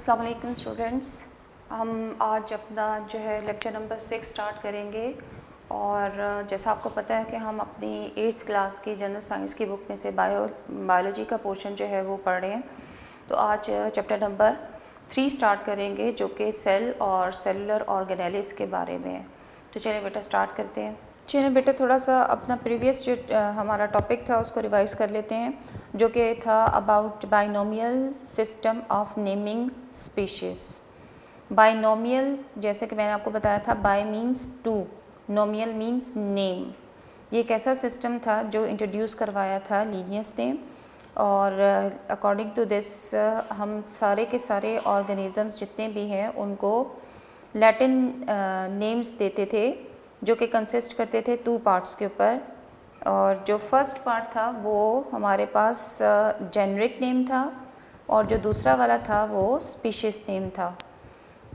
अस्सलाम वालेकुम स्टूडेंट्स। हम आज अपना जो है लेक्चर नंबर 6 स्टार्ट करेंगे और जैसा आपको पता है कि हम अपनी 8th क्लास की जनरल साइंस की बुक में से बायोलॉजी का पोर्शन जो है वो पढ़ रहे हैं। तो आज चैप्टर नंबर 3 स्टार्ट करेंगे जो कि सेल और सेलुलर ऑर्गेनेलिस के बारे में है। तो चलिए बेटा स्टार्ट करते हैं। चलिए बेटा थोड़ा सा अपना प्रीवियस जो हमारा टॉपिक था उसको रिवाइज़ कर लेते हैं, जो कि था about binomial system of naming species. Binomial, जैसे कि मैंने आपको बताया था, bi means two, nomial means name. ये एक ऐसा सिस्टम था जो इंट्रोड्यूस करवाया था लीनियस ने, और अकॉर्डिंग टू दिस हम सारे के सारे ऑर्गेनिज़म्स जितने भी हैं उनको लैटिन नेम्स देते थे, जो कि कंसिस्ट करते थे 2 पार्ट्स के ऊपर। और जो फर्स्ट पार्ट था वो हमारे पास जेनरिक नेम था, और जो दूसरा वाला था वो स्पीशीज़ नेम था।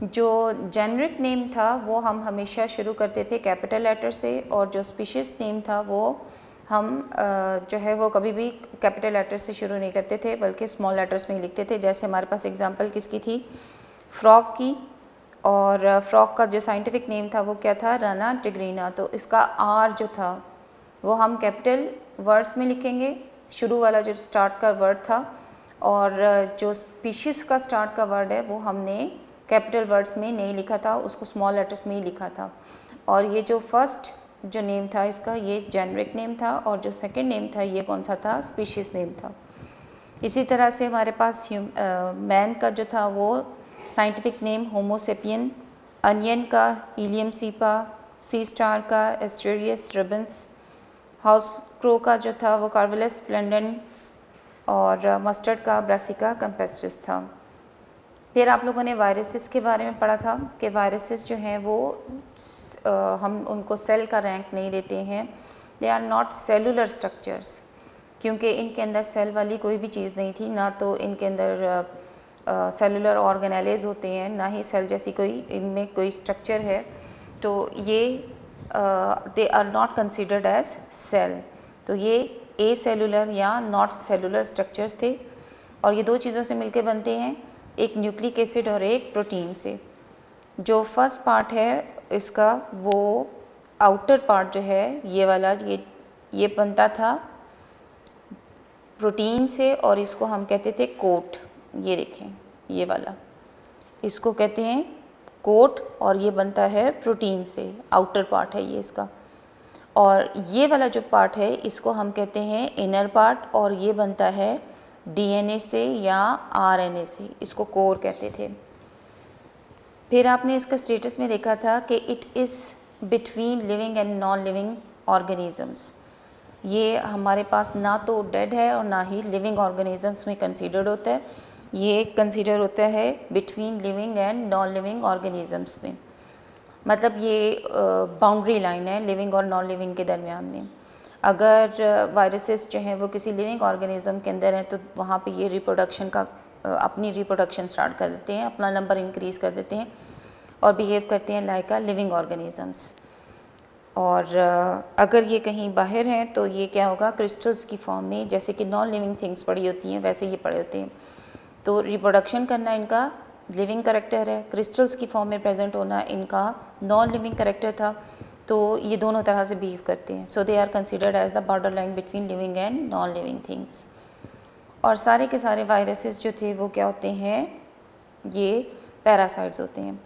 जो जेनरिक नेम था वो हम हमेशा शुरू करते थे कैपिटल लेटर से, और जो स्पीशीज़ नेम था वो हम जो है वो कभी भी कैपिटल लेटर से शुरू नहीं करते थे बल्कि स्मॉल लेटर्स में ही लिखते थे। जैसे हमारे पास एग्जांपल किसकी थी, फ्रॉग की, और फ्रॉग का जो साइंटिफिक नेम था वो क्या था, राना टिग्रीना। तो इसका आर जो था वो हम कैपिटल वर्ड्स में लिखेंगे, शुरू वाला जो स्टार्ट का वर्ड था, और जो स्पीशीज़ का स्टार्ट का वर्ड है वो हमने कैपिटल वर्ड्स में नहीं लिखा था, उसको स्मॉल लेटर्स में ही लिखा था। और ये जो फर्स्ट जो नेम था इसका, ये जेनरिक नेम था, और जो सेकंड नेम था ये कौन सा था, स्पीशीज़ नेम था। इसी तरह से हमारे पास मैन का जो था वो साइंटिफिक नेम होमोसेपियन, अनियन का हीलियम सीपा, सी स्टार का एस्टेरियस रिबन्स, हाउस क्रो का जो था वो कार्वेलस स्प्लेंडेंस, और मस्टर्ड का ब्रासिका कैम्पेस्ट्रिस था। फिर आप लोगों ने वायरसेस के बारे में पढ़ा था कि वायरसेस जो हैं वो हम उनको सेल का रैंक नहीं देते हैं, they are not cellular structures, क्योंकि इनके अंदर सेल वाली कोई भी चीज़ नहीं थी, ना तो इनके अंदर सेलुलर ऑर्गेनेलेज होते हैं, ना ही सेल जैसी कोई इनमें कोई स्ट्रक्चर है। तो ये they are not considered as cell. तो ये ए सेलुलर या नॉट सेलुलर स्ट्रक्चर्स थे, और ये दो चीज़ों से मिलकर बनते हैं, एक न्यूक्लिक एसिड और एक प्रोटीन से। जो फर्स्ट पार्ट है इसका, वो आउटर पार्ट जो है ये वाला, ये बनता था प्रोटीन से, और इसको हम कहते थे कोट। ये देखें, ये वाला इसको कहते हैं कोट, और ये बनता है प्रोटीन से, आउटर पार्ट है ये इसका। और ये वाला जो पार्ट है इसको हम कहते हैं इनर पार्ट, और ये बनता है डीएनए से या आरएनए से, इसको कोर कहते थे। फिर आपने इसका स्टेटस में देखा था कि it is between living and non living organisms. ये हमारे पास ना तो डेड है और ना ही लिविंग ऑर्गेनिजम्स में कंसीडर्ड होता है, ये कंसीडर होता है between living and non living organisms में। मतलब ये बाउंड्री लाइन है लिविंग और नॉन लिविंग के दरमियान में। अगर वायरसेस जो हैं वो किसी लिविंग ऑर्गेनिज्म के अंदर हैं तो वहाँ पे ये रिप्रोडक्शन का अपनी रिप्रोडक्शन स्टार्ट कर देते हैं, अपना नंबर इंक्रीज़ कर देते हैं और बिहेव करते हैं लाइक अ लिविंग ऑर्गेनिजम्स। और अगर ये कहीं बाहर हैं तो ये क्या होगा, क्रिस्टल्स की फॉर्म में, जैसे कि नॉन लिविंग थिंग्स पड़ी होती हैं वैसे ये पड़े होते हैं। तो रिप्रोडक्शन करना इनका लिविंग करेक्टर है, क्रिस्टल्स की फॉर्म में प्रेजेंट होना इनका नॉन लिविंग करेक्टर था। तो ये दोनों तरह से बिहेव करते हैं। So they are considered as the border line between living and non living things. और सारे के सारे वायरसेस जो थे वो क्या होते हैं, ये पैरासाइट्स होते हैं।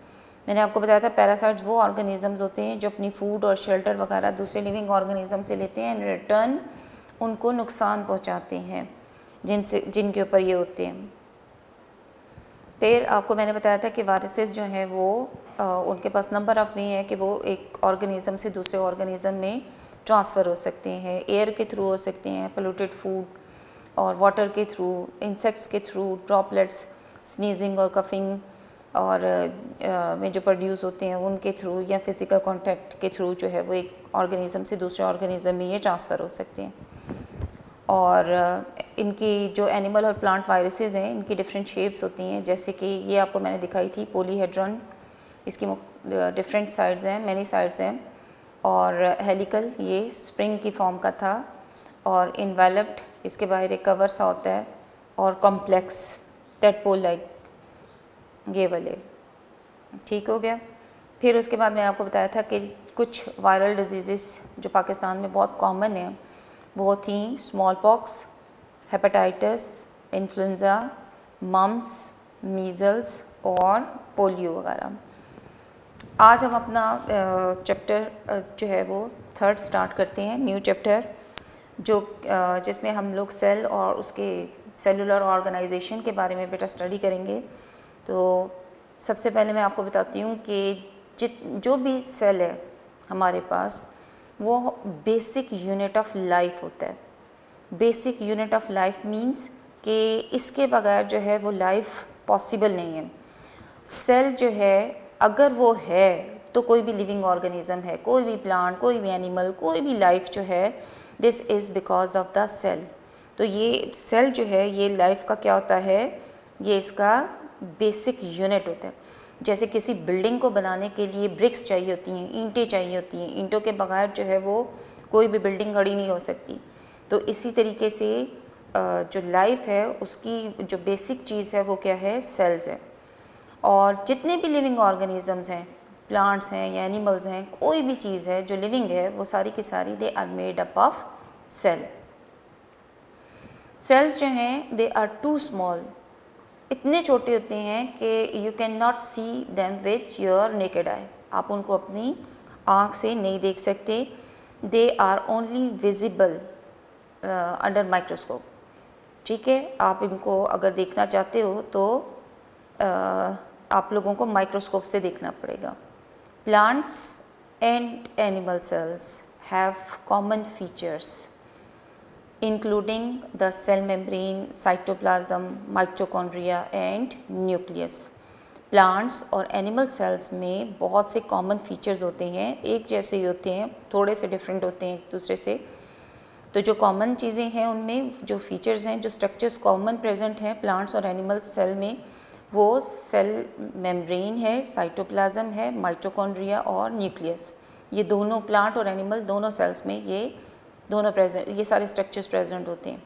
मैंने आपको बताया था पैरासाइट्स वो ऑर्गेनिजम्स होते हैं जो अपनी फूड और शेल्टर वगैरह दूसरे लिविंग ऑर्गेनिज्म से लेते हैं, एंड रिटर्न उनको नुकसान पहुंचाते हैं जिनके ऊपर ये होते हैं। फिर आपको मैंने बताया था कि वायरसेस जो हैं वो उनके पास नंबर ऑफ वे हैं कि वो एक ऑर्गेनिज्म से दूसरे ऑर्गेनिज्म में ट्रांसफ़र हो सकते हैं। एयर के थ्रू हो सकते हैं, पोल्यूटेड फूड, और वाटर के थ्रू, इंसेक्ट्स के थ्रू, ड्रॉपलेट्स, स्नीजिंग और कफिंग और में जो प्रोड्यूस होते हैं उनके थ्रू, या फिज़िकल कांटेक्ट के थ्रू जो है वो एक ऑर्गेनिज्म से दूसरे ऑर्गेनिज्म में ये ट्रांसफ़र हो सकते हैं। और इनकी जो एनिमल और प्लांट वायरसेस हैं इनकी डिफरेंट शेप्स होती हैं, जैसे कि ये आपको मैंने दिखाई थी पॉलीहेड्रॉन, इसकी डिफरेंट साइड्स हैं, मैनी साइड्स हैं। और हेलिकल ये स्प्रिंग की फॉर्म का था, और इन्वेलप्ड इसके बाहर एक कवर सा होता है, और कॉम्प्लेक्स टेडपोल लाइक ये वाले, ठीक हो गया। फिर उसके बाद मैंने आपको बताया था कि कुछ वायरल डिजीज़ जो पाकिस्तान में बहुत कॉमन है वो थी smallpox, hepatitis, influenza, mumps, measles और पोलियो वगैरह। आज हम अपना चैप्टर जो है वो 3rd स्टार्ट करते हैं, न्यू चैप्टर, जो जिसमें हम लोग सेल और उसके सेलुलर ऑर्गेनाइजेशन के बारे में बेटा स्टडी करेंगे। तो सबसे पहले मैं आपको बताती हूँ कि जो भी सेल है हमारे पास वो बेसिक यूनिट ऑफ लाइफ होता है। Basic unit of life means कि इसके बगैर जो है वो लाइफ पॉसिबल नहीं है। सेल जो है अगर वो है तो कोई भी लिविंग ऑर्गेनिज्म है, कोई भी प्लांट, कोई भी एनिमल, कोई भी लाइफ जो है, this is because of the cell. तो ये सेल जो है ये लाइफ का क्या होता है, ये इसका बेसिक यूनिट होता है। जैसे किसी बिल्डिंग को बनाने के लिए ब्रिक्स चाहिए होती हैं, ईंटें चाहिए होती हैं, ईंटों के बगैर जो है वो कोई भी बिल्डिंग खड़ी नहीं हो सकती। तो इसी तरीके से जो लाइफ है उसकी जो बेसिक चीज़ है वो क्या है, सेल्स है। और जितने भी लिविंग ऑर्गेनिजम्स हैं, प्लांट्स हैं या एनिमल्स हैं, कोई भी चीज़ है जो लिविंग है वो सारी की सारी they are made up of cell. Cells जो हैं दे आर टू स्मॉल, इतने छोटे होते हैं कि you can not see them with your naked eye, आप उनको अपनी आँख से नहीं देख सकते। They are only visible under microscope, ठीक है। आप इनको अगर देखना चाहते हो तो आप लोगों को माइक्रोस्कोप से देखना पड़ेगा। Plants and animal cells have common features including the cell membrane, cytoplasm, mitochondria and nucleus। Plants और एनिमल सेल्स में बहुत से कॉमन फीचर्स होते हैं, एक जैसे ही होते हैं, थोड़े से डिफरेंट होते हैं एक दूसरे से। तो जो कॉमन चीज़ें हैं उनमें जो फीचर्स हैं, जो स्ट्रक्चर्स कॉमन प्रेजेंट हैं प्लांट्स और एनिमल सेल में, वो सेल मेम्ब्रेन है, साइटोप्लाज्म है, माइटोकॉन्ड्रिया और न्यूक्लियस। ये दोनों प्लांट और एनिमल दोनों सेल्स में ये दोनों प्रेजेंट, ये सारे स्ट्रक्चर्स प्रेजेंट होते हैं।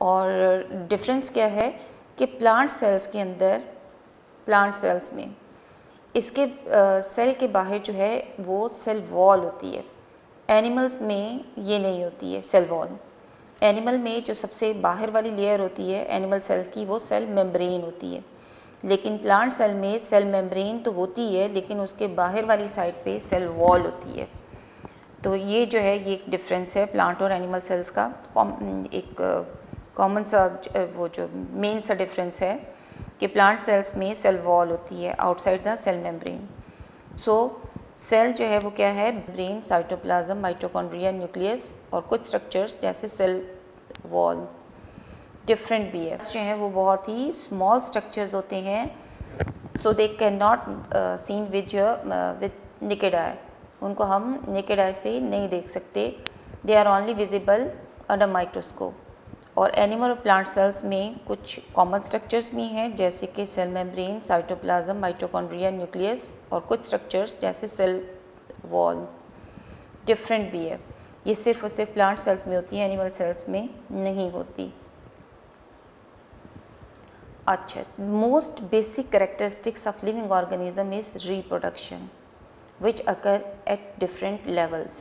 और डिफरेंस क्या है कि प्लांट सेल्स के अंदर, प्लांट सेल्स में इसके सेल के बाहर जो है वो सेल वॉल होती है, एनिमल्स में ये नहीं होती है सेल वॉल। एनिमल में जो सबसे बाहर वाली लेयर होती है एनिमल सेल की वो सेल मेम्ब्रेन होती है, लेकिन प्लांट सेल में सेल मेम्ब्रेन तो होती है लेकिन उसके बाहर वाली साइड पे सेल वॉल होती है। तो ये जो है ये एक डिफरेंस है प्लांट और एनिमल सेल्स का। एक कॉमन सा वो जो मेन सा डिफरेंस है कि प्लांट सेल्स में सेल वॉल होती है outside the cell membrane. So cell जो है वो क्या है, ब्रेन, साइटोप्लाज्म, माइटोकॉन्ड्रिया, न्यूक्लियस और कुछ स्ट्रक्चर्स जैसे सेल वॉल डिफरेंट भी है। जो है वो बहुत ही स्मॉल स्ट्रक्चर्स होते हैं, so they can not seen with naked eye, उनको हम नेकेड आई से नहीं देख सकते। They are only visible under microscope. और एनिमल और प्लांट सेल्स में कुछ कॉमन स्ट्रक्चर्स भी हैं जैसे कि cell membrane, cytoplasm, mitochondria, nucleus और कुछ स्ट्रक्चर्स जैसे सेल वॉल डिफरेंट भी है। ये सिर्फ और सिर्फ प्लांट सेल्स में होती है, एनिमल सेल्स में नहीं होती। अच्छा, most basic characteristics of living organism is reproduction which occur at different levels।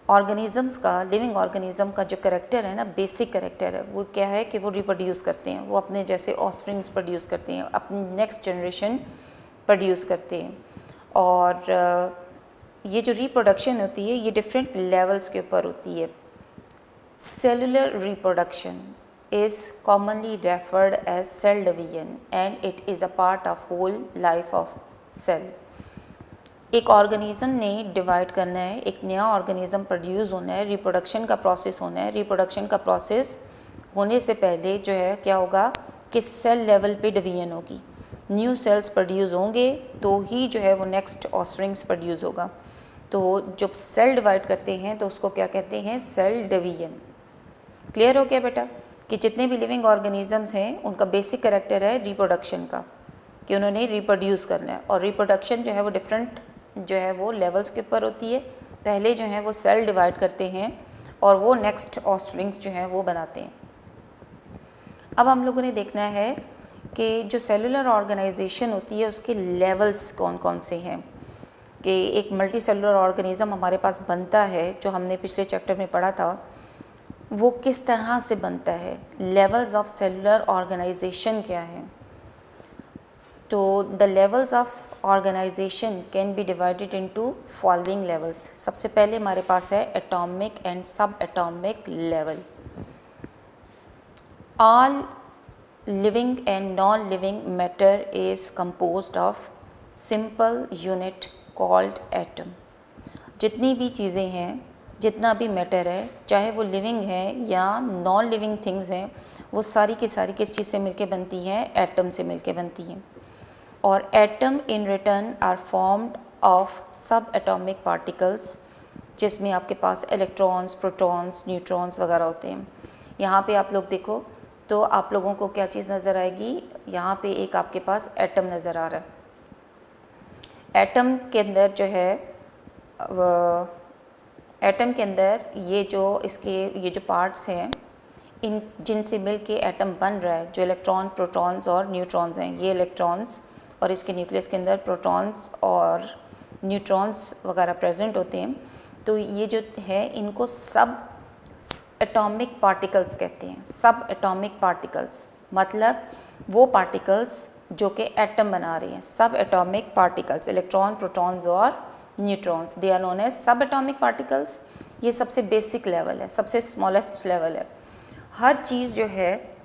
Organisms का, लिविंग ऑर्गेनिज़म का जो करेक्टर है ना, बेसिक करेक्टर है, वो क्या है कि वो रिप्रोड्यूस करते हैं, वो अपने जैसे ऑफस्प्रिंग्स प्रोड्यूस करते हैं, अपनी नेक्स्ट जनरेशन प्रोड्यूस करते हैं। और ये जो रिप्रोडक्शन होती है ये डिफरेंट लेवल्स के ऊपर होती है। Cellular reproduction is commonly referred as cell division and it is a part of whole life of cell। एक ऑर्गेनिज़म ने डिवाइड करना है, एक नया ऑर्गेनिज़म प्रोड्यूस होना है, रिप्रोडक्शन का प्रोसेस होना है। रिप्रोडक्शन का प्रोसेस होने से पहले जो है क्या होगा कि सेल लेवल पे डिवीजन होगी, न्यू सेल्स प्रोड्यूस होंगे तो ही जो है वो नेक्स्ट ऑफस्प्रिंग्स प्रोड्यूस होगा। तो जब सेल डिवाइड करते हैं तो उसको क्या कहते हैं, सेल डिवीजन। क्लियर हो गया बेटा कि जितने भी लिविंग ऑर्गेनिजम्स हैं उनका बेसिक कैरेक्टर है रिप्रोडक्शन का, कि उन्होंने रिप्रोड्यूस करना है। और रिप्रोडक्शन जो है वो डिफरेंट जो है वो लेवल्स के ऊपर होती है। पहले जो है वो सेल डिवाइड करते हैं और वो नेक्स्ट ऑफस्प्रिंग्स जो हैं वो बनाते हैं। अब हम लोगों ने देखना है कि जो सेलुलर ऑर्गेनाइजेशन होती है उसके लेवल्स कौन कौन से हैं, कि एक मल्टी सेलुलर ऑर्गेनिज़म हमारे पास बनता है, जो हमने पिछले चैप्टर में पढ़ा था, वो किस तरह से बनता है, लेवल्स ऑफ सेलुलर ऑर्गेनाइजेशन क्या है। तो the levels of organisation can be divided into following levels. सबसे पहले हमारे पास है atomic and subatomic level. All living and non-living matter is composed of simple unit called atom। जितनी भी चीज़ें हैं, जितना भी मैटर है, चाहे वो लिविंग है या नॉन लिविंग थिंग्स हैं, वो सारी की सारी किस चीज़ से मिलके बनती हैं, एटम से मिलके बनती हैं। और atom in return are formed of subatomic particles, जिसमें आपके पास इलेक्ट्रॉन्स, प्रोटॉन्स, न्यूट्रॉन्स वगैरह होते हैं। यहाँ पे आप लोग देखो तो आप लोगों को क्या चीज़ नज़र आएगी, यहाँ पे एक आपके पास एटम नज़र आ रहा है। एटम के अंदर जो है एटम के अंदर ये जो पार्ट्स हैं, इन जिनसे मिल के एटम बन रहा है, जो इलेक्ट्रॉन, प्रोटॉन्स और न्यूट्रॉन्स हैं, ये इलेक्ट्रॉन्स और इसके न्यूक्लियस के अंदर प्रोटॉन्स और न्यूट्रॉन्स वगैरह प्रेजेंट होते हैं। तो ये जो है इनको सब एटॉमिक पार्टिकल्स कहते हैं। सब एटॉमिक पार्टिकल्स मतलब वो पार्टिकल्स जो कि एटम बना रहे हैं। Subatomic particles, electron, protons और neutrons, they are known as subatomic particles. ये सबसे बेसिक लेवल है, सबसे स्मॉलेस्ट लेवल है। हर चीज़ जो है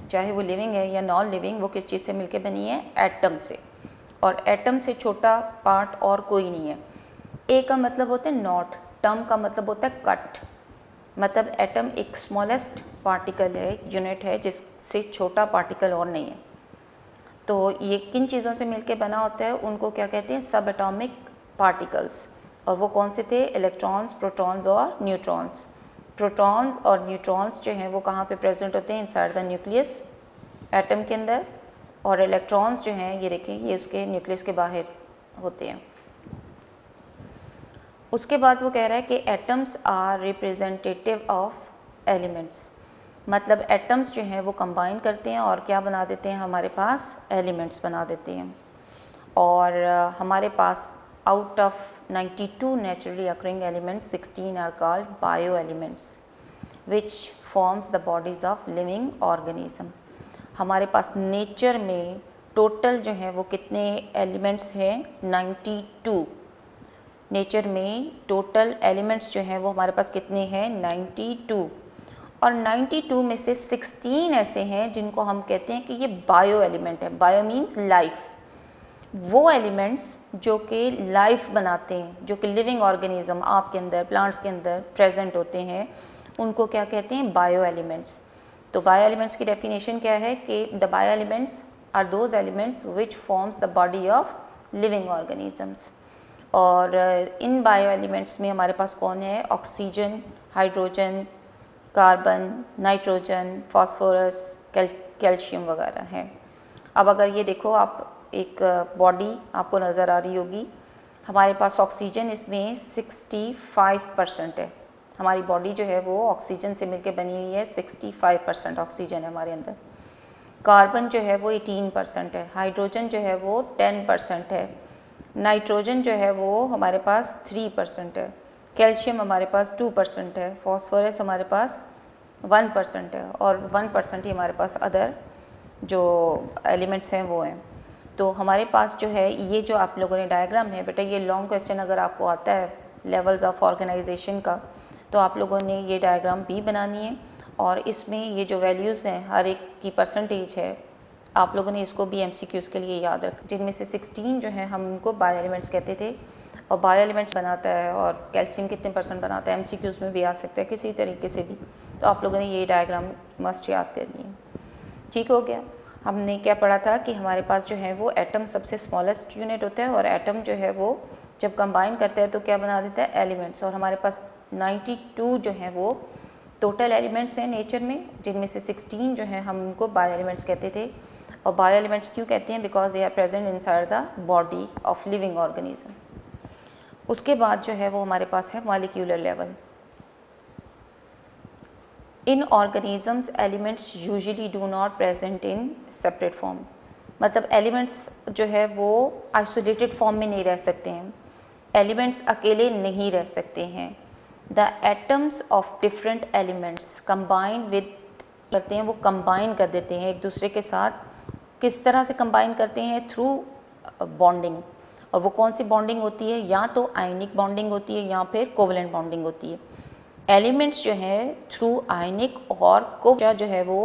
चाहे वो लिविंग है या नॉन लिविंग, वो किस चीज़ से मिलके बनी है, एटम से। और एटम से छोटा पार्ट और कोई नहीं है। ए का मतलब होता है नॉट, टर्म का मतलब होता है कट, मतलब एटम एक स्मॉलेस्ट पार्टिकल है, यूनिट है, जिससे छोटा पार्टिकल और नहीं है। तो ये किन चीज़ों से मिलके बना होता है, उनको क्या कहते हैं, सब एटॉमिक पार्टिकल्स। और वो कौन से थे, इलेक्ट्रॉन्स, प्रोटॉन्स और न्यूट्रॉन्स। प्रोटॉन्स और न्यूट्रॉन्स जो हैं वो कहाँ पे प्रेजेंट होते हैं, इनसाइड द न्यूक्लियस, एटम के अंदर। और इलेक्ट्रॉन्स जो हैं ये देखें, ये उसके न्यूक्लियस के बाहर होते हैं। उसके बाद वो कह रहा है कि atoms are representative of elements, मतलब एटम्स जो हैं वो कंबाइन करते हैं और क्या बना देते हैं, हमारे पास एलिमेंट्स बना देते हैं। और हमारे पास out of 92 naturally occurring elements 16 are called bio elements which forms the bodies of living organism. हमारे पास नेचर में टोटल जो है वो कितने एलिमेंट्स हैं, 92। नेचर में टोटल एलिमेंट्स जो हैं वो हमारे पास कितने हैं, 92। और 92 में से 16 ऐसे हैं जिनको हम कहते हैं कि ये बायो एलिमेंट है। Bio means life. वो एलिमेंट्स जो कि लाइफ बनाते हैं, जो कि लिविंग ऑर्गेनिज्म आपके अंदर, प्लांट्स के अंदर प्रेजेंट होते हैं, उनको क्या कहते हैं, बायो एलिमेंट्स। तो बायो एलिमेंट्स की डेफिनेशन क्या है कि the bio elements are those elements which forms the body of living organisms. और इन बायो एलिमेंट्स में हमारे पास कौन है, oxygen, hydrogen, carbon, nitrogen, phosphorus, calcium वगैरह हैं। अब अगर ये देखो, आप एक बॉडी आपको नज़र आ रही होगी, हमारे पास ऑक्सीजन इसमें 65% है। हमारी बॉडी जो है वो ऑक्सीजन से मिलकर बनी हुई है, 65% ऑक्सीजन है हमारे अंदर। कार्बन जो है वो 18% है, हाइड्रोजन जो है वो 10% है, नाइट्रोजन जो है वो हमारे पास 3% है, कैल्शियम हमारे पास 2% है, फॉस्फोरस हमारे पास 1% है और 1% ही हमारे पास अदर जो एलिमेंट्स हैं वो हैं। तो हमारे पास जो है ये जो आप लोगों ने डायग्राम है बेटा, ये लॉन्ग क्वेश्चन अगर आपको आता है लेवल्स ऑफ ऑर्गेनाइजेशन का, तो आप लोगों ने ये डायग्राम भी बनानी है। और इसमें ये जो वैल्यूज़ हैं हर एक की परसेंटेज है, आप लोगों ने इसको भी MCQs के लिए याद रख, जिनमें से 16 जो हैं हम उनको बायो एलिमेंट्स कहते थे। और बायो एलिमेंट्स बनाता है और कैल्शियम कितने % बनाता है, MCQs में भी आ सकता है किसी तरीके से भी। तो आप लोगों ने ये डायग्राम मस्ट याद करनी है। ठीक हो गया। हमने क्या पढ़ा था कि हमारे पास जो है वो एटम सबसे स्मॉलेस्ट यूनिट होता है और एटम जो है वो जब कंबाइन करता है तो क्या बना देता है, एलिमेंट्स। और हमारे पास 92 जो हैं वो टोटल एलिमेंट्स हैं नेचर में, जिनमें से 16 जो हैं हम उनको बायो एलिमेंट्स कहते थे। और बायो एलिमेंट्स क्यों कहते हैं, because they are present inside the body of living organism. उसके बाद जो है वो हमारे पास है molecular level. In organisms elements usually do not present in separate form, मतलब एलिमेंट्स जो है वो आइसोलेटेड फॉर्म में नहीं रह सकते हैं, एलिमेंट्स अकेले नहीं रह सकते हैं। The atoms of different elements combine with करते हैं, वो कंबाइन कर देते हैं एक दूसरे के साथ। किस तरह से कंबाइन करते हैं? Through bonding. और वो कौन सी बॉन्डिंग होती है? या तो आयनिक बॉन्डिंग होती है या फिर कोवलेंट बॉन्डिंग होती है। एलिमेंट्स जो है थ्रू आयनिक और कोवलेंट जो है वो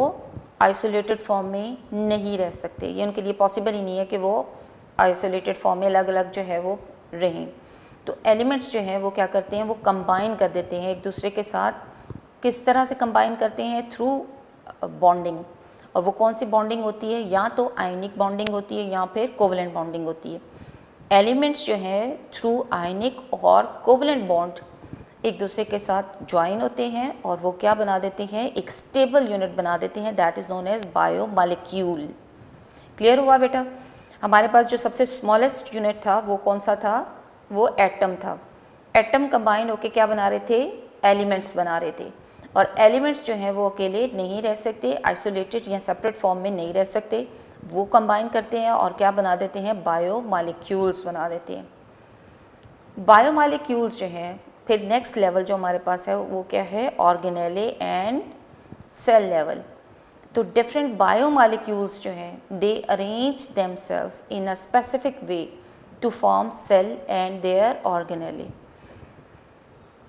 आइसोलेटेड फॉर्म में नहीं रह सकते, ये उनके लिए पॉसिबल ही नहीं है कि वो आइसोलेटेड फॉर्म में अलग अलग जो है वो रहें। तो एलिमेंट्स जो हैं वो क्या करते हैं? वो कंबाइन कर देते हैं एक दूसरे के साथ। किस तरह से कंबाइन करते हैं? Through bonding. और वो कौन सी बॉन्डिंग होती है? या तो आयनिक बॉन्डिंग होती है या फिर कोवलेंट बॉन्डिंग होती है। एलिमेंट्स जो है थ्रू आयनिक और कोवलेंट बॉन्ड एक दूसरे के साथ ज्वाइन होते हैं और वो क्या बना देते हैं? एक स्टेबल यूनिट बना देते हैं, that is known as biomolecule. Clear हुआ बेटा? हमारे पास जो सबसे स्मॉलेस्ट यूनिट था वो कौन सा था? वो एटम था। एटम कंबाइन होके क्या बना रहे थे? एलिमेंट्स बना रहे थे। और एलिमेंट्स जो हैं वो अकेले नहीं रह सकते, आइसोलेटेड या सेपरेट फॉर्म में नहीं रह सकते, वो कंबाइन करते हैं और क्या बना देते हैं? बायोमॉलिक्यूल्स बना देते हैं। बायोमॉलिक्यूल्स जो हैं, फिर नेक्स्ट लेवल जो हमारे पास है वो क्या है? Organelle and cell level. तो डिफरेंट बायोमॉलिक्यूल्स जो हैं they arrange themselves in a specific way to form cell and their organelle.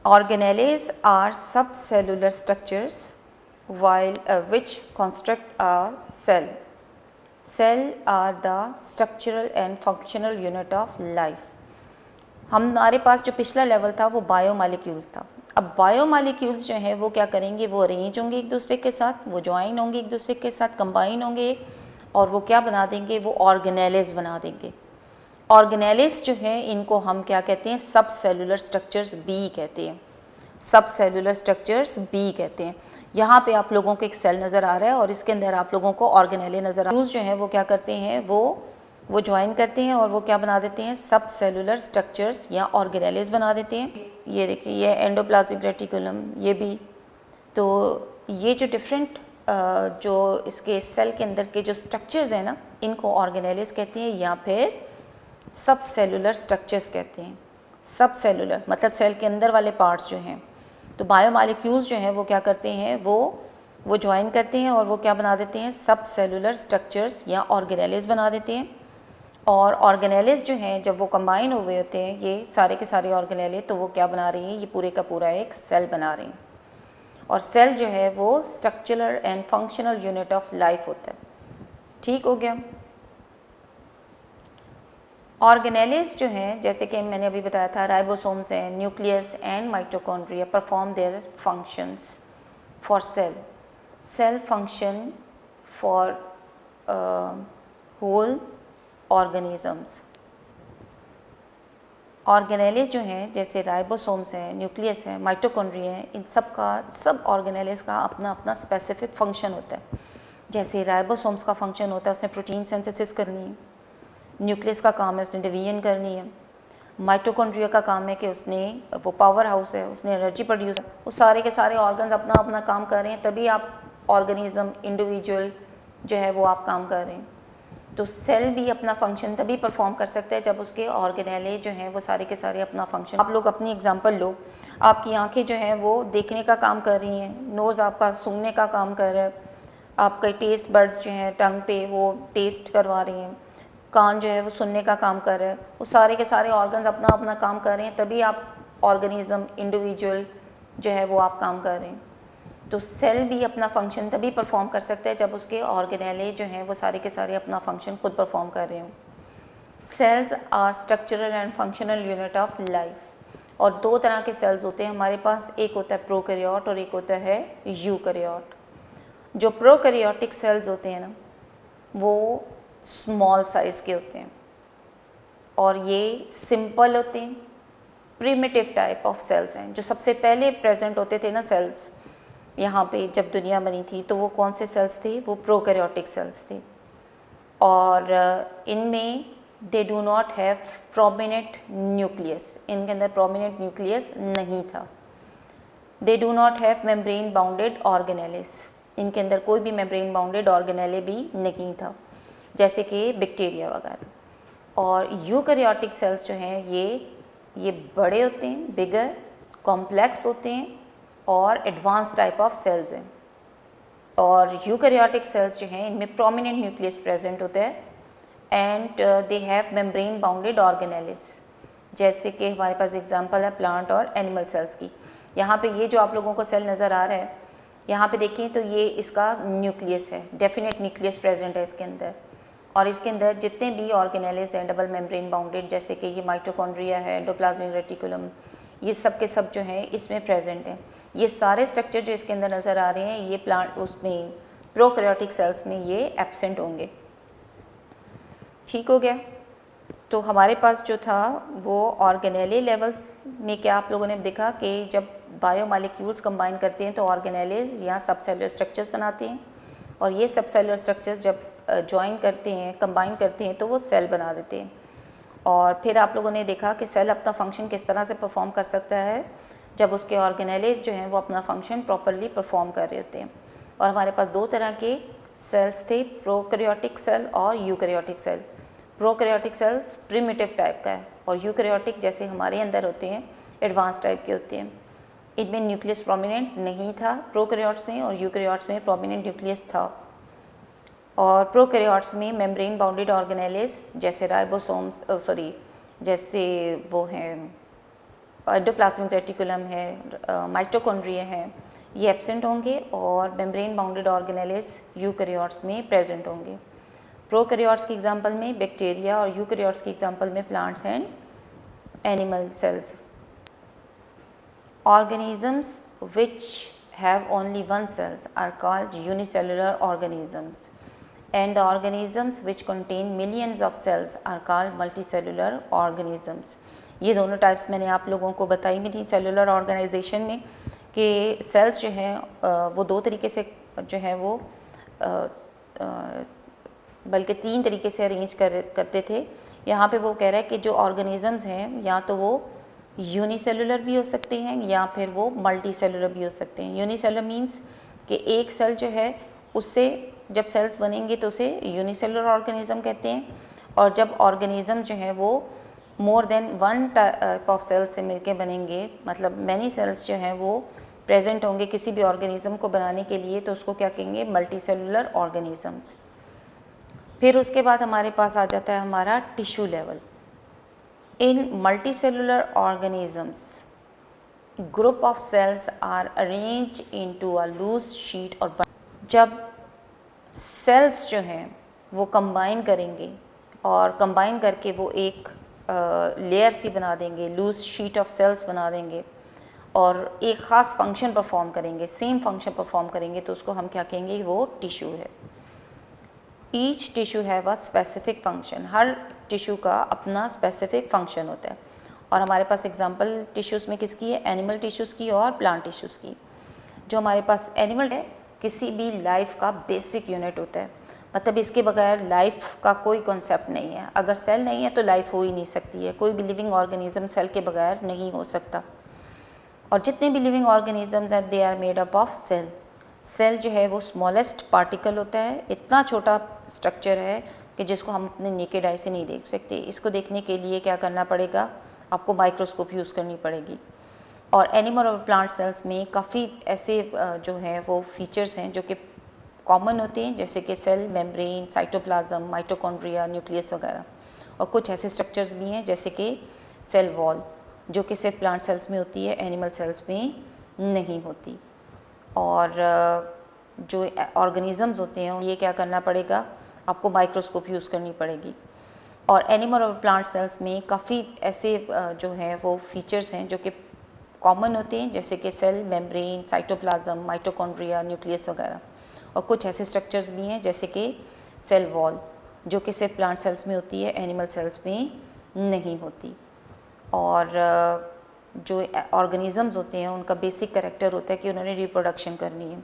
Organelles are subcellular structures while which construct a cell. Cell are the structural and functional unit of life. हमारे पास जो पिछला level था वो biomolecules था। अब biomolecules जो हैं वो क्या करेंगे? वो अरेंज होंगे एक दूसरे के साथ, वो ज्वाइन होंगे एक दूसरे के साथ, कंबाइन होंगे और वो क्या बना देंगे? वो ऑर्गेनेलेस बना देंगे। ऑर्गेनेलिस जो हैं इनको हम क्या कहते हैं? सब सेलुलर स्ट्रक्चर्स बी कहते हैं। सब सेलुलर स्ट्रक्चर्स बी कहते हैं। यहाँ पे आप लोगों को एक सेल नज़र आ रहा है और इसके अंदर आप लोगों को ऑर्गेनेले नज़र आ रहा है। जो है वो क्या करते हैं? वो ज्वाइन करते हैं और वो क्या बना देते हैं? सब सेलुलर स्ट्रक्चर्स या ऑर्गेनेलिस बना देते हैं। ये देखिए, ये एंडोप्लाज्मिक रेटिकुलम, ये भी। तो ये जो डिफरेंट जो इसके सेल के अंदर के जो स्ट्रक्चर्स हैं ना, इनको ऑर्गेनेलिस कहते हैं या फिर सब सेलुलर स्ट्रक्चर्स कहते हैं। सब सेलुलर मतलब सेल के अंदर वाले पार्ट्स जो हैं। तो बायोमॉलिक्यूल्स जो हैं वो क्या करते हैं? वो ज्वाइन करते हैं और वो क्या बना देते हैं? सब सेलुलर स्ट्रक्चर्स या ऑर्गेनेलिस बना देते हैं। और ऑर्गेनेलिस जो हैं जब वो कंबाइन हुए होते हैं, ये सारे के सारे ऑर्गेनेले, तो वो क्या बना रही हैं? ये पूरे का पूरा एक सेल बना रही हैं। और सेल जो है वो structural and functional unit of life होता है। ठीक हो गया? ऑर्गेनेलिस जो हैं, जैसे कि मैंने अभी बताया था, राइबोसोम्स हैं, nucleus and mitochondria perform their functions for cell. Cell function for whole organisms. Organelles जो हैं, जैसे राइबोसोम्स हैं, न्यूक्लियस है, माइटोकॉन्ड्रिया हैं, इन सब ऑर्गेनेलिस का अपना अपना स्पेसिफिक फंक्शन होता है। जैसे राइबोसोम्स का फंक्शन होता है उसने प्रोटीन सिंथेसिस करनी है, न्यूक्लियस का काम है उसने डिवीजन करनी है, माइटोकॉन्ड्रिया का काम है कि उसने वो पावर हाउस है, उसने एनर्जी प्रोड्यूस, वो सारे के सारे ऑर्गन्स अपना अपना काम कर रहे हैं, तभी आप ऑर्गेनिज्म इंडिविजुअल जो है वो आप काम कर रहे हैं। तो सेल भी अपना फंक्शन तभी परफॉर्म कर सकता है जब उसके ऑर्गेनेले जो हैं वो सारे के सारे अपना फंक्शन। आप लोग अपनी एग्जांपल लो, आपकी आंखें जो हैं वो देखने का काम कर रही हैं, नोज़ आपका सूंघने का काम कर रहा है, आपके टेस्ट बर्ड्स जो हैं टंग पे वो टेस्ट करवा रही हैं, कान जो है वो सुनने का काम कर रहा है, वो सारे के सारे ऑर्गन्स अपना अपना काम कर रहे हैं, तभी आप ऑर्गेनिज्म इंडिविजुअल जो है वो आप काम कर रहे हैं। तो सेल भी अपना फंक्शन तभी परफॉर्म कर सकता है जब उसके ऑर्गेनेले जो हैं वो सारे के सारे अपना फंक्शन खुद परफॉर्म कर रहे हों। Cells are structural and functional unit of life. और दो तरह के सेल्स होते हैं हमारे पास, एक होता है प्रोकैरियोट और एक होता है यूकैरियोट। जो प्रोकैरियोटिक सेल्स होते हैं ना वो स्मॉल साइज़ के होते हैं और ये सिंपल होते हैं, प्रिमिटिव टाइप ऑफ सेल्स हैं। जो सबसे पहले प्रेजेंट होते थे ना सेल्स यहाँ पे जब दुनिया बनी थी, तो वो कौन से सेल्स थे? वो प्रोकैरियोटिक सेल्स थे। और इनमें दे do not have prominent nucleus, इनके अंदर प्रोमिनेंट न्यूक्लियस नहीं था। दे do not have membrane bounded organelles, इनके अंदर कोई भी मेम्ब्रेन बाउंडेड ऑर्गेनेले भी नहीं था, जैसे कि बैक्टीरिया वगैरह। और यूकैरियोटिक सेल्स जो हैं ये बड़े होते हैं, बिगर, कॉम्प्लेक्स होते हैं और एडवांस टाइप ऑफ सेल्स हैं। और यूकैरियोटिक सेल्स जो हैं इनमें प्रोमिनेंट न्यूक्लियस प्रेजेंट होता है and they have membrane bounded organelles, जैसे कि हमारे पास एग्जांपल है प्लांट और एनिमल सेल्स की। यहाँ पे ये जो आप लोगों को सेल नज़र आ रहा है, यहाँ पे देखें तो ये इसका न्यूक्लियस है, डेफिनेट न्यूक्लियस प्रेजेंट है इसके अंदर। और इसके अंदर जितने भी ऑर्गेनेलिस हैं डबल मेम्ब्रेन बाउंडेड, जैसे कि ये माइटोकॉन्ड्रिया है, एंडोप्लाज्मिक रेटिकुलम, ये सब के सब जो हैं इसमें प्रेजेंट हैं। ये सारे स्ट्रक्चर जो इसके अंदर नज़र आ रहे हैं ये प्लांट उसमें प्रोकैरियोटिक सेल्स में ये एब्सेंट होंगे। ठीक हो गया। तो हमारे पास जो था वो ऑर्गेनेले लेवल्स में क्या आप लोगों ने देखा कि जब बायोमॉलिक्यूल्स कंबाइन करते हैं तो ऑर्गेनेलेज या सबसेलुलर स्ट्रक्चर्स बनाते हैं, और ये सबसेलुलर स्ट्रक्चर्स जब ज्वाइन करते हैं, कंबाइन करते हैं, तो वो सेल बना देते हैं। और फिर आप लोगों ने देखा कि सेल अपना फंक्शन किस तरह से परफॉर्म कर सकता है जब उसके ऑर्गेनेलेज जो हैं वो अपना फंक्शन प्रॉपरली परफॉर्म कर रहे होते हैं। और हमारे पास दो तरह के सेल्स थे, प्रोकैरियोटिक सेल और eukaryotic cell. Prokaryotic cells primitive type का है और यूकैरियोटिक जैसे हमारे अंदर होते हैं एडवांस टाइप के होते हैं। इनमें न्यूक्लियस प्रोमिनेंट नहीं था प्रोकैरियोट्स में, और यूकैरियोट्स में प्रोमिनेंट न्यूक्लियस था। और प्रोकैरियोट्स में मेम्ब्रेन बाउंडेड ऑर्गेनेलिस जैसे राइबोसोम्स जैसे वो हैं एंडोप्लाज्मिक रेटिकुलम है, माइटोकॉन्ड्रिया है, ये एब्सेंट होंगे, और मेम्ब्रेन बाउंडेड ऑर्गेनेलिस यूकैरियोट्स में प्रेजेंट होंगे। प्रोकैरियोट्स की एग्जांपल में बैक्टीरिया और यूकैरियोट्स की एग्जांपल में plants and animal cells. Organisms which have only one cells are called unicellular organisms, and the organisms which contain millions of cells are called multicellular organisms. ये दोनों types मैंने आप लोगों को बताई भी थी सेलुलर ऑर्गेनाइजेशन में कि सेल्स जो हैं वो दो तरीके से जो है वो बल्कि तीन तरीके से अरेंज करते थे। यहाँ पे वो कह रहा है कि जो ऑर्गेनिजम्स हैं या तो वो यूनिसेलुलर भी हो सकते हैं या फिर वो मल्टी सेलुलर भी हो सकते हैं। यूनिसेलुलर मींस कि एक सेल जो है उससे जब सेल्स बनेंगे तो उसे यूनिसेलुलर ऑर्गेनिज्म कहते हैं, और जब ऑर्गेनिज्म जो है वो more than one type of cell से मिलके बनेंगे, मतलब मैनी सेल्स जो हैं वो प्रेजेंट होंगे किसी भी ऑर्गेनिज्म को बनाने के लिए, तो उसको क्या कहेंगे, मल्टी सेलुलर ऑर्गेनिजम्स। फिर उसके बाद हमारे पास आ जाता है हमारा tissue level. In multicellular organisms, group of cells are arranged into a loose sheet or bundle। जब सेल्स जो हैं वो कंबाइन करेंगे और कंबाइन करके वो एक लेयर सी बना देंगे, लूज शीट ऑफ सेल्स बना देंगे और एक ख़ास फंक्शन परफॉर्म करेंगे, सेम फंक्शन परफॉर्म करेंगे, तो उसको हम क्या कहेंगे, वो टिश्यू है। Each tissue have a specific function, her tissue का अपना स्पेसिफिक फंक्शन होता है। और हमारे पास एग्जांपल टिश्यूज़ में किसकी है, एनिमल टिश्यूज़ की और प्लांट टिश्यूज़ की। जो हमारे पास एनिमल है किसी भी लाइफ का बेसिक यूनिट होता है, मतलब इसके बगैर लाइफ का कोई कॉन्सेप्ट नहीं है। अगर सेल नहीं है तो लाइफ हो ही नहीं सकती है, कोई भी लिविंग ऑर्गेनिज्म सेल के बगैर नहीं हो सकता। और जितने भी लिविंग ऑर्गेनिजम्स हैं they are made up of cell. Cell जो है वो स्मॉलेस्ट पार्टिकल होता है, इतना छोटा स्ट्रक्चर है कि जिसको हम अपने नेकेड आई से नहीं देख सकते। इसको देखने के लिए क्या करना पड़ेगा, आपको माइक्रोस्कोप यूज़ करनी पड़ेगी। और एनिमल और प्लांट सेल्स में काफ़ी ऐसे जो हैं वो फीचर्स हैं जो कि कॉमन होते हैं, जैसे कि cell membrane, cytoplasm, mitochondria, nucleus वगैरह। और कुछ ऐसे स्ट्रक्चर्स भी हैं जैसे कि सेल वॉल, जो कि सिर्फ प्लांट सेल्स में होती है, एनिमल सेल्स में नहीं होती। और जो ऑर्गेनिजम्स होते हैं ये क्या करना पड़ेगा, आपको माइक्रोस्कोप यूज़ करनी पड़ेगी। और एनिमल और प्लांट सेल्स में काफ़ी ऐसे जो हैं वो फीचर्स हैं जो कि कॉमन होते हैं, जैसे कि cell membrane, cytoplasm, mitochondria, nucleus वगैरह। और कुछ ऐसे स्ट्रक्चर्स भी हैं जैसे कि सेल वॉल, जो कि सिर्फ प्लांट सेल्स में होती है, एनिमल सेल्स में नहीं होती। और जो ऑर्गेनिजम्स होते हैं उनका बेसिक कैरेक्टर होता है कि उन्होंने रिप्रोडक्शन करनी है,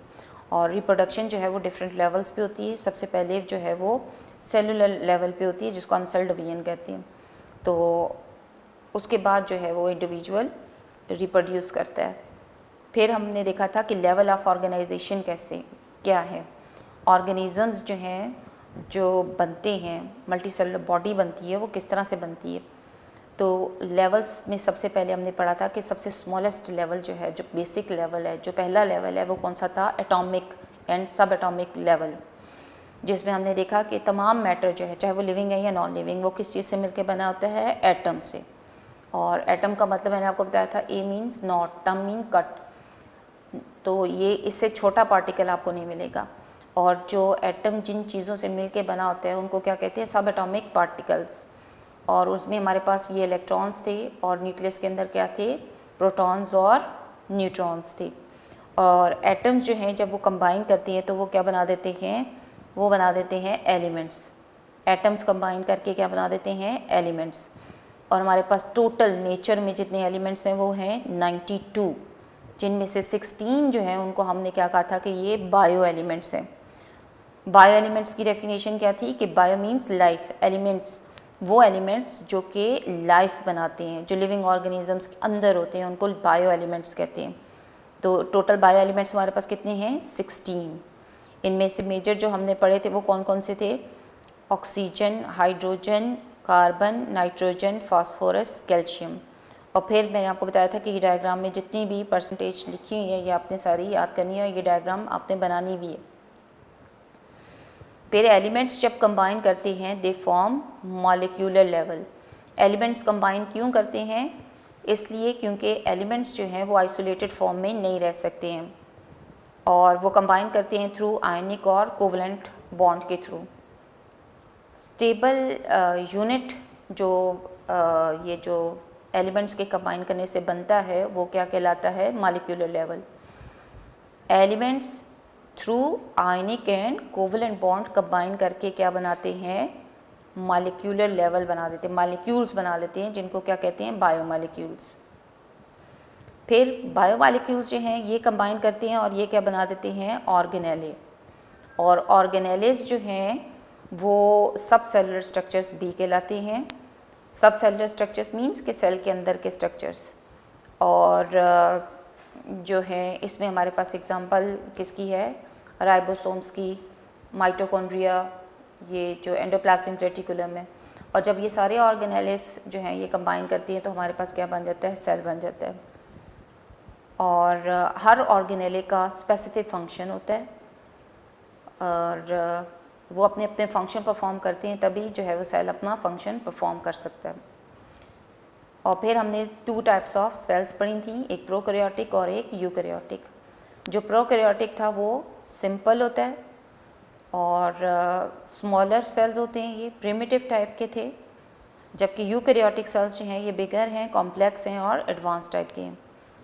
और रिप्रोडक्शन जो है वो डिफरेंट लेवल्स पे होती है। सबसे पहले जो है वो सेलुलर लेवल पे होती है, जिसको हम सेल डिवीजन कहते हैं। तो उसके बाद जो है वो इंडिविजुअल रिप्रोड्यूस करता है। फिर हमने देखा था कि लेवल ऑफ ऑर्गेनाइजेशन कैसे क्या है, ऑर्गेनिज़म्स जो हैं जो बनते हैं, मल्टी सेलुलर बॉडी बनती है वो किस तरह से बनती है। तो लेवल्स में सबसे पहले हमने पढ़ा था कि सबसे स्मॉलेस्ट लेवल जो है, जो बेसिक लेवल है, जो पहला लेवल है वो कौन सा था, atomic and subatomic level, जिसमें हमने देखा कि तमाम मैटर जो है चाहे वो लिविंग है या नॉन लिविंग वो किस चीज़ से मिलकर बना होता है, एटम से। और एटम का मतलब मैंने आपको बताया था, ए मीन्स नॉट, टम मीन कट, तो ये इससे छोटा पार्टिकल आपको नहीं मिलेगा। और जो एटम जिन चीज़ों से मिलके बना होता है उनको क्या कहते हैं, सब एटॉमिक पार्टिकल्स। और उसमें हमारे पास ये इलेक्ट्रॉन्स थे और न्यूक्लियस के अंदर क्या थे, प्रोटॉन्स और न्यूट्रॉन्स थे। और एटम्स जो हैं जब वो कंबाइन करती हैं तो वो क्या बना देते हैं, वो बना देते हैं एलिमेंट्स। एटम्स कंबाइन करके क्या बना देते हैं, एलिमेंट्स। और हमारे पास टोटल नेचर में जितने एलिमेंट्स हैं वो हैं 92, जिनमें से 16 जो हैं उनको हमने क्या कहा था कि ये बायो एलिमेंट्स हैं। बायो एलिमेंट्स की डेफिनेशन क्या थी कि बायो मीन्स लाइफ, एलिमेंट्स वो एलिमेंट्स जो कि लाइफ बनाते हैं, जो लिविंग ऑर्गेनिजम्स के अंदर होते हैं उनको बायो एलिमेंट्स कहते हैं। तो टोटल बायो एलिमेंट्स हमारे पास कितने हैं, 16। इनमें से मेजर जो हमने पढ़े थे वो कौन कौन से थे, oxygen, hydrogen, carbon, nitrogen, phosphorus, calcium. और फिर मैंने आपको बताया था कि ये डायग्राम में जितनी भी परसेंटेज लिखी हुई है ये आपने सारी याद करनी है और ये डायग्राम आपने बनानी भी है। फिर एलिमेंट्स जब कंबाइन करते हैं they form molecular level. Elements combine क्यों करते हैं, इसलिए क्योंकि एलिमेंट्स जो हैं वो आइसोलेटेड फॉर्म में नहीं रह सकते हैं और वो कंबाइन करते हैं थ्रू आयनिक और कोवलेंट बॉन्ड के थ्रू। स्टेबल यूनिट जो ये जो एलिमेंट्स के कंबाइन करने से बनता है वो क्या कहलाता है, molecular level. Elements through ionic and covalent bond combine करके क्या बनाते हैं, मॉलिक्यूलर लेवल बना देते हैं, मॉलिक्यूल्स बना लेते हैं, जिनको क्या कहते हैं, बायोमॉलिक्यूल्स। फिर बायोमॉलिक्यूल्स जो हैं ये कंबाइन करते हैं और ये क्या बना देते हैं, ऑर्गेनेले। और ऑर्गेनेलेस जो हैं वो सब सेलुलर स्ट्रक्चर्स भी कहलाते हैं। सब सेलुलर स्ट्रक्चर्स मींस के सेल के अंदर के स्ट्रक्चर्स। और जो है इसमें हमारे पास एग्जांपल किसकी है, राइबोसोम्स की, माइटोकॉन्ड्रिया, ये जो एंडोप्लाज्मिक रेटिकुलम है। और जब ये सारे ऑर्गेनेलेस जो हैं ये कंबाइन करती हैं तो हमारे पास क्या बन जाता है, सेल बन जाता है। और हर ऑर्गेनेले का स्पेसिफिक फंक्शन होता है और वो अपने अपने फंक्शन परफॉर्म करते हैं, तभी जो है वो सेल अपना फंक्शन परफॉर्म कर सकता है। और फिर हमने 2 टाइप्स ऑफ सेल्स पढ़ी थी, एक प्रोकैरियोटिक और एक यूकैरियोटिक। जो प्रोकैरियोटिक था वो सिंपल होता है और स्मॉलर सेल्स होते हैं, ये प्रिमिटिव टाइप के थे, जबकि यूकैरियोटिक सेल्स जो हैं ये बिगर हैं, कॉम्प्लेक्स हैं और एडवांस टाइप के हैं।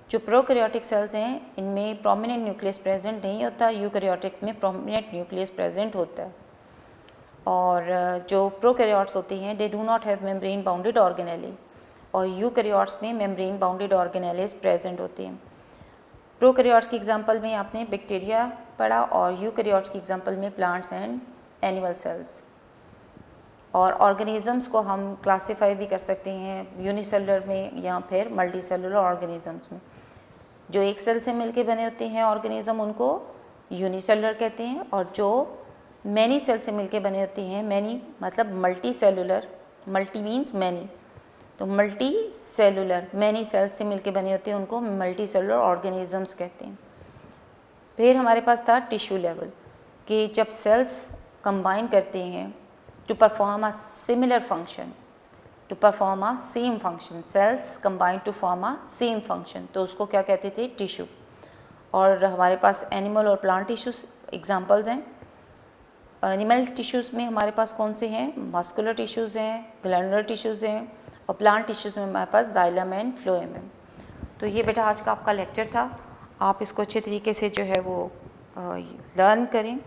जो प्रोकैरियोटिक सेल्स हैं इनमें प्रोमिनेंट न्यूक्लियस प्रेजेंट नहीं होता, यूकैरियोटिक्स में प्रोमिनेंट न्यूक्लियस प्रेजेंट होता है। और जो प्रोकैरियोट्स होते हैं they do not have membrane bounded organelle और यूकैरियोट्स में मेम्ब्रेन बाउंडेड ऑर्गेनेलेस प्रेजेंट होते हैं। प्रोकैरियोट्स की एग्जांपल में आपने बैक्टीरिया पढ़ा और यूकैरियोट्स की एग्जांपल में प्लांट्स एंड एनिमल सेल्स। और ऑर्गेनिजम्स को हम क्लासीफाई भी कर सकते हैं यूनिसेलुलर में या फिर मल्टी सेलुलर ऑर्गेनिजम्स में। जो एक सेल से मिलके बने होते हैं ऑर्गेनिज्म उनको यूनिसेलुलर कहते हैं और जो मैनी सेल से मिलके बने होते हैं, मैनी मतलब multi cellular, multi means many, तो मल्टी सेलुलर मैनी सेल से मिलके बने होते हैं उनको मल्टी सेलुलर ऑर्गेनिजम्स कहते हैं। फिर हमारे पास था टिश्यू लेवल कि जब सेल्स कंबाइन करते हैं to perform a similar function, to perform a same function, cells combine to form a same function, तो उसको क्या कहते थे, टिश्यू। और हमारे पास एनिमल और प्लांट टिश्यूज एग्जांपल्स हैं। एनिमल टिश्यूज़ में हमारे पास कौन से हैं, मस्कुलर टिश्यूज़ हैं, ग्लैंडुलर टिश्यूज़ हैं और प्लांट टिश्यूज़ में हमारे पास जाइलम एंड फ्लोएम है। तो ये बेटा आज का आपका लेक्चर था, आप इसको अच्छे तरीके से जो है वो लर्न करें।